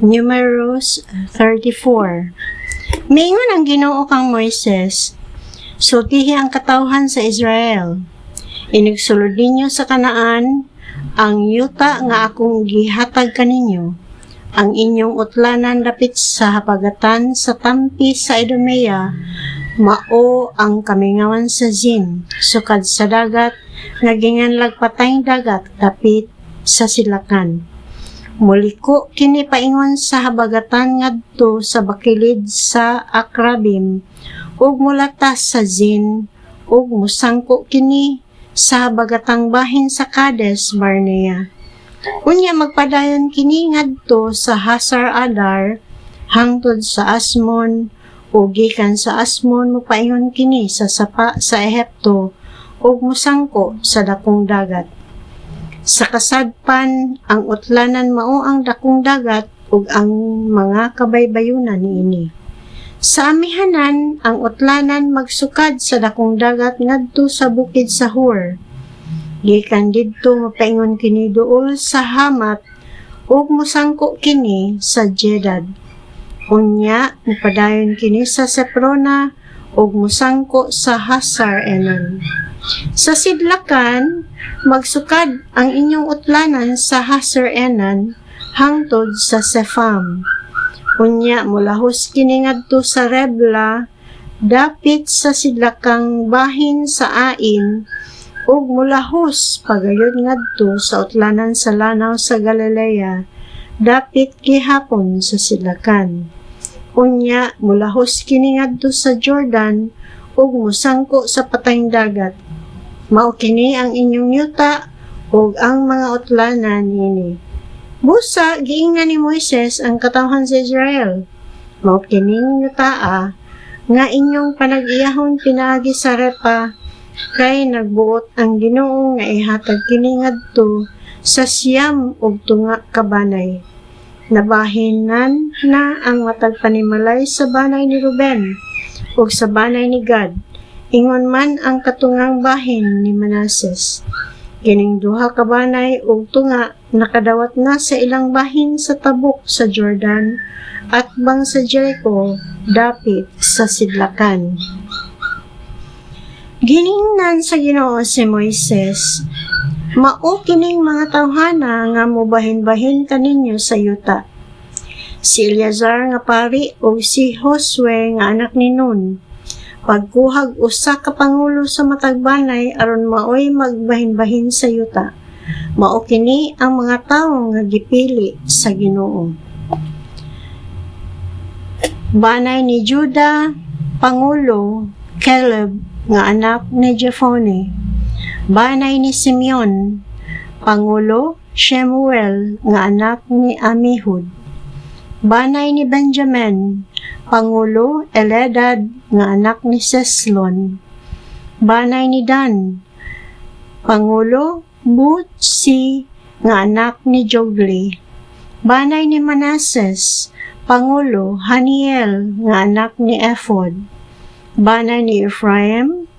Numeros 34. Miingon ang Ginoo kang Moises, sultihi ang katawhan sa Israel. Inigsulod ninyo sa Kanaan ang yuta nga akong gihatag kaninyo. Ang inyong utlanan dapit sa hapagatan sa tampi sa Idumea, mao ang kamingawan sa Zin, sukad sa dagat, nga ginganlag patayng dagat dapit sa silakan. Muliko kini paingon sa habagatan ngadto sa bakilid sa Akrabim, ug mulatas sa Zin, ug musangko kini sa habagatang bahin sa Kades Barnea. Unya magpadayon kini ngadto sa Hasar Adar hangtod sa Asmon, ug gikan sa Asmon mopaingon kini sa sapa sa Ehipto, ug musangko sa dakong dagat. Sa kasadpan, ang utlanan mao ang dakong dagat ug ang mga kabaybayunan niini. Sa amihanan, ang utlanan magsukad sa dakong dagat ngadto sa bukid sa Hur. Gikan didto mapaingon kini duol sa Hamat ug musangko kini sa Jedad. Unya mupadayon kini sa Seprona ug musangko sa Hasar Enan. Sa sidlakan, magsukad ang inyong utlanan sa Hasar Enan hangtod sa Sepham. Unya mulahos kini ngadto sa Rebla dapit sa sidlakang bahin sa Ain, ug mulahos pagayod ngadto sa utlanan sa lanaw sa Galilea dapit gihapon sa sidlakan. Unya mulahos kini ngadto sa Jordan ug musangko sa patayng dagat. Mao kini ang inyong yuta ug ang mga utlanan niini. Busa giingnan ni Moises ang katawhan sa Israel. Mao kining yutaa nga inyong panag-iyahon pinaagi sa Repa, kay nagbuot ang Ginoo nga ihatag kini ngadto sa siyam ug tunga ka banay. Nabahinan na ang matag panimalay sa banay ni Ruben ug sa banay ni Gad, ingon man ang katungang bahin ni Manases. Kining duha ka banay ug tunga nakadawat na sa ilang bahin sa tabok sa Jordan at bang sa Jericho dapit sa sidlakan. Giningnan sa Ginoo si Moises, mao kining mga tawhana nga mobahin-bahin kaninyo sa yuta. Si Eleazar nga pari ug si Josue nga anak ni Nun, pagkuhag usa ka pangulo sa matag banay aron maoy magbahin-bahin sa yuta. Mao kini ang mga tawo nga gipili sa Ginoo. Banay ni Juda, pangulo Caleb nga anak ni Jephone. Banay ni Simeon, pangulo Shemuel nga anak ni Amihud. Banay ni Benjamin, pangulo Eledad nga anak ni Seslon. Banay ni Dan, pangulo Butsi nga anak ni Jogli. Banay ni Manases, pangulo Haniel nga anak ni Ephod. Banay ni Ephraim,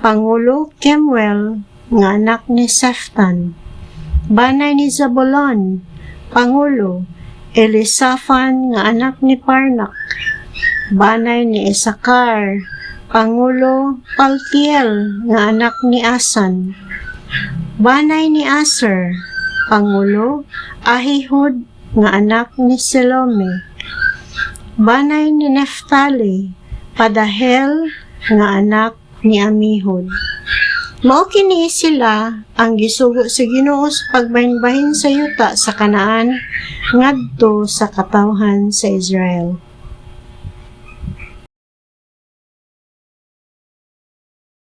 pangulo Kemuel nga anak ni Seftan. Banay ni Zabulon, pangulo Elisaphan nga anak ni Parnak. Banay ni Isakar, pangulo Paltiel nga anak ni Asan. Banay ni Aser, pangulo Ahihud nga anak ni Selome. Banay ni Neftali, Padahel nga anak ni Amihud. Mao kini sila ang gisugo sa Ginoo sa pagbahin-bahin sa yuta sa Kanaan ngadto sa katawhan sa Israel.